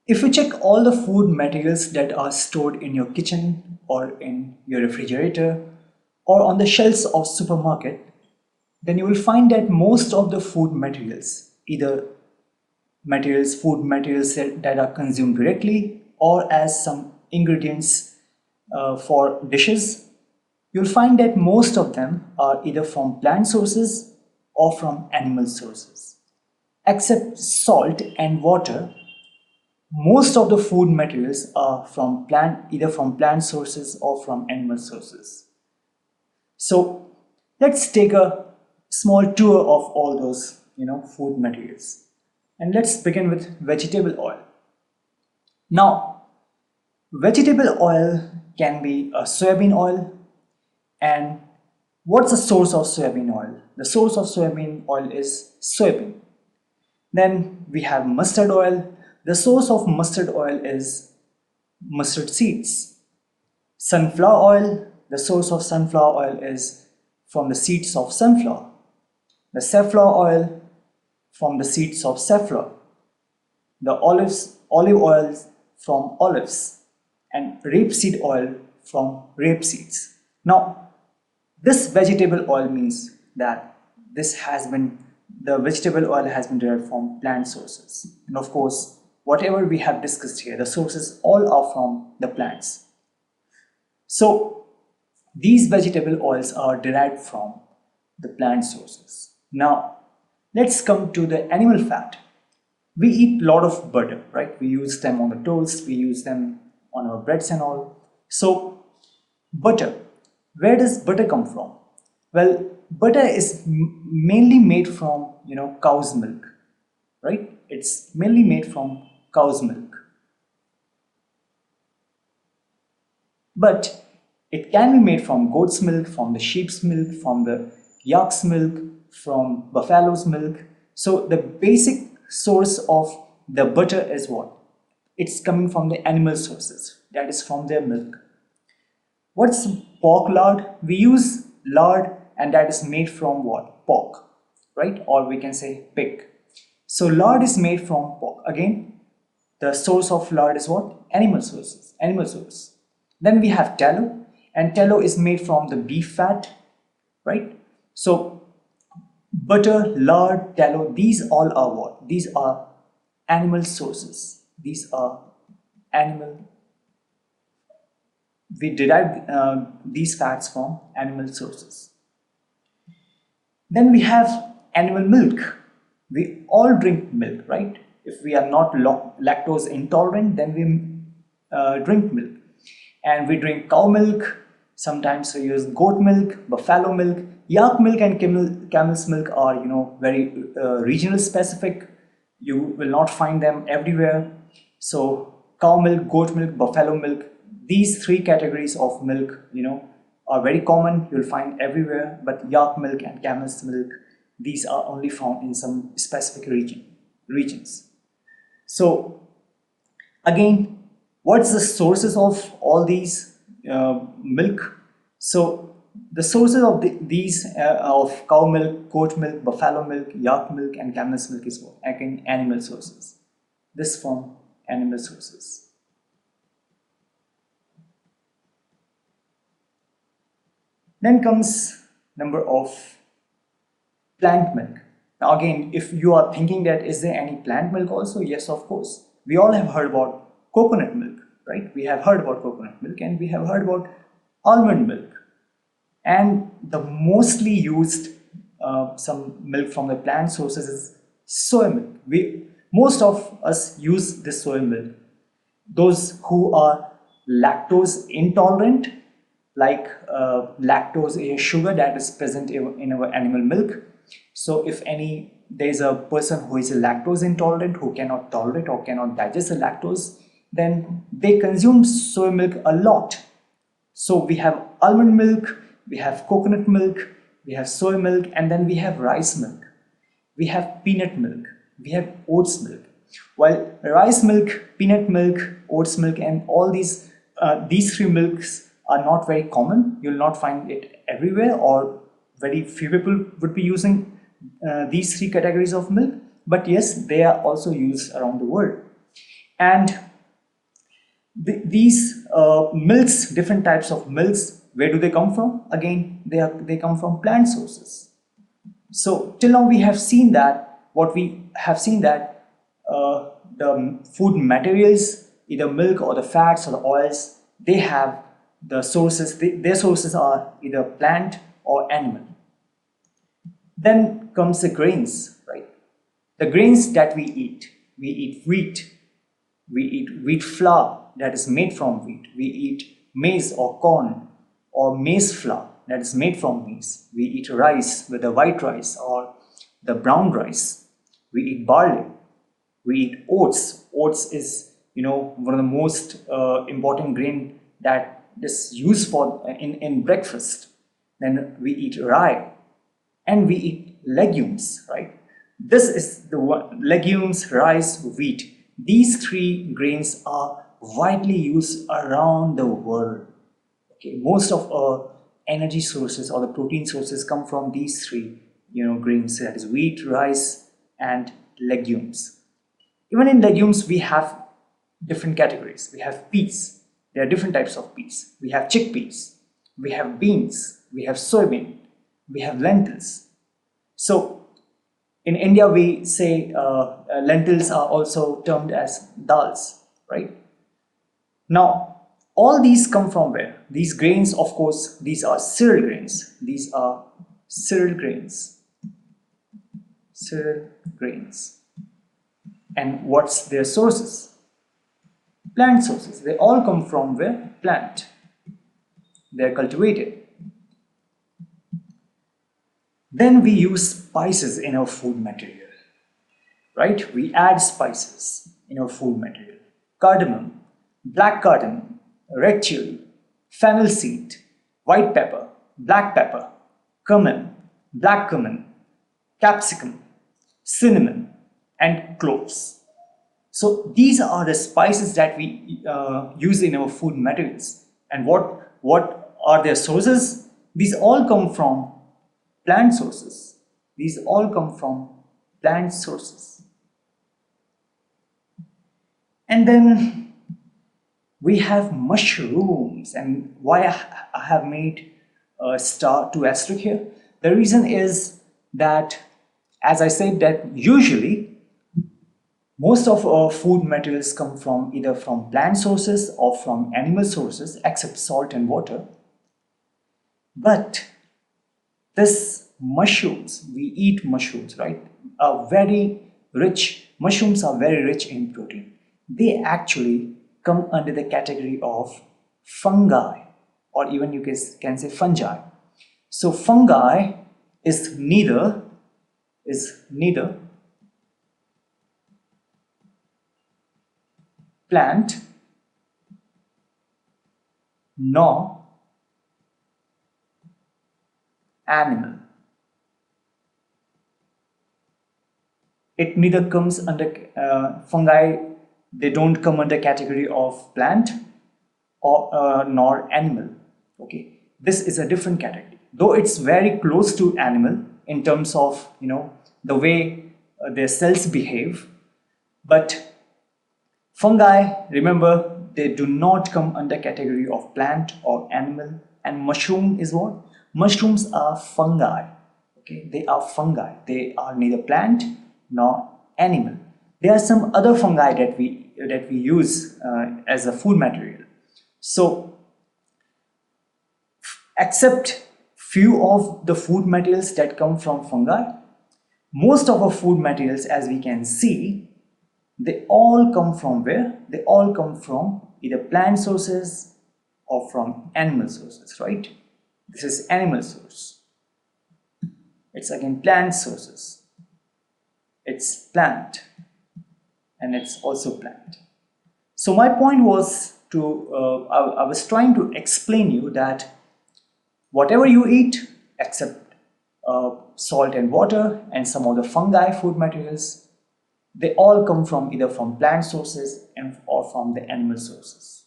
If you check all the food materials that are stored in your kitchen or in your refrigerator or on the shelves of supermarket, then you will find that most of the food materials, either food materials that are consumed directly or as some ingredients for dishes, you'll find that most of them are either from plant sources or from animal sources. Except salt and water, most of the food materials are from either from plant sources or from animal sources. So let's take a small tour of all those, food materials. And let's begin with vegetable oil. Now, vegetable oil can be a soybean oil. And what's the source of soybean oil? The source of soybean oil is soybean. Then we have mustard oil. The source of mustard oil is mustard seeds. Sunflower oil, the source of sunflower oil is from the seeds of sunflower. The safflower oil from the seeds of safflower. The olive oil from olives, and rapeseed oil from rape seeds. Now, this vegetable oil means that the vegetable oil has been derived from plant sources. And of course, whatever we have discussed here, the sources all are from the plants. So these vegetable oils are derived from the plant sources. Now, let's come to the animal fat. We eat a lot of butter, right? We use them on the toast, we use them on our breads and all. So, butter. Where does butter come from? Well, butter is mainly made from, cow's milk, right? It's mainly made from cow's milk. But it can be made from goat's milk, from the sheep's milk, from the yak's milk, from buffalo's milk. So the basic source of the butter is what? It's coming from the animal sources, that is from their milk. What's pork lard? We use lard and that is made from what? Pork, right? Or we can say pig. So lard is made from pork. Again, the source of lard is what? Animal source. Then we have tallow, and tallow is made from the beef fat, right? So butter, lard, tallow, these all are what? These are animal sources. These are animal. We derive these fats from animal sources. Then we have animal milk. We all drink milk, right? If we are not lactose intolerant, then we drink milk. And we drink cow milk. Sometimes we use goat milk, buffalo milk, yak milk, and camel's milk are very regional specific. You will not find them everywhere. So cow milk, goat milk, buffalo milk, these three categories of milk, are very common. You'll find everywhere. But yak milk and camel's milk, these are only found in some specific regions. So again, what's the sources of all these milk? So the sources of these of cow milk, goat milk, buffalo milk, yak milk, and camel's milk is what? Again, animal sources. This from animal sources. Then comes number of plant milk. Now again, if you are thinking that is there any plant milk also? Yes, of course. We all have heard about coconut milk, right? We have heard about coconut milk and we have heard about almond milk. And the mostly used some milk from the plant sources is soy milk. Most of us use this soy milk. Those who are lactose intolerant, like lactose is sugar that is present in our animal milk. So if there is a person who is lactose intolerant, who cannot tolerate or cannot digest the lactose, then they consume soy milk a lot. So we have almond milk, we have coconut milk, we have soy milk, and then we have rice milk. We have peanut milk, we have oats milk. While rice milk, peanut milk, oats milk, and all these three milks are not very common. You'll not find it everywhere, or very few people would be using these three categories of milk. But yes, they are also used around the world. And these milks, different types of milks, where do they come from? Again, they come from plant sources. So till now we have seen that the food materials, either milk or the fats or the oils, they have the sources. Their sources are either plant or animal. Then comes the grains, right? The grains that we eat. We eat wheat. We eat wheat flour that is made from wheat. We eat maize or corn or maize flour that is made from maize. We eat rice, whether white rice or the brown rice. We eat barley. We eat oats. Oats is, one of the most important grain that is used for in breakfast. Then we eat rye, and we eat legumes, right? This is the one, legumes, rice, wheat. These three grains are widely used around the world. Okay, most of our energy sources or the protein sources come from these three, grains. That is wheat, rice, and legumes. Even in legumes, we have different categories. We have peas. There are different types of peas. We have chickpeas. We have beans. We have soybean. We have lentils. So in India, we say lentils are also termed as dals, right? Now, all these come from where? These grains, of course, these are cereal grains. These are cereal grains. Cereal grains. And what's their sources? Plant sources. They all come from where? Plant. They're cultivated. Then we use spices in our food material, right? We add spices in our food material. Cardamom, black cardamom, red chili, fennel seed, white pepper, black pepper, cumin, black cumin, capsicum, cinnamon, and cloves. So these are the spices that we use in our food materials. And what are their sources? These all come from plant sources. These all come from plant sources. And then we have mushrooms. And why I have made a star to asterisk here? The reason is that, as I said, that usually most of our food materials come from either from plant sources or from animal sources, except salt and water. But this mushrooms, we eat mushrooms, right? Mushrooms are very rich in protein. They actually come under the category of fungi, or even you can say fungi. So fungi is neither plant nor animal. It neither comes under fungi. They don't come under category of plant or nor animal. Okay, this is a different category. Though it's very close to animal in terms of the way their cells behave, but fungi, remember, they do not come under category of plant or animal. And mushroom is what? Mushrooms are fungi. Okay, they are fungi. They are neither plant nor animal. There are some other fungi that we use as a food material. So, except few of the food materials that come from fungi, most of our food materials, as we can see, they all come from where? They all come from either plant sources or from animal sources, right? This is animal source. It's again plant sources. It's plant, and it's also plant. So my point was I was trying to explain you that whatever you eat, except salt and water and some of the fungi food materials, they all come from either from plant sources or from the animal sources.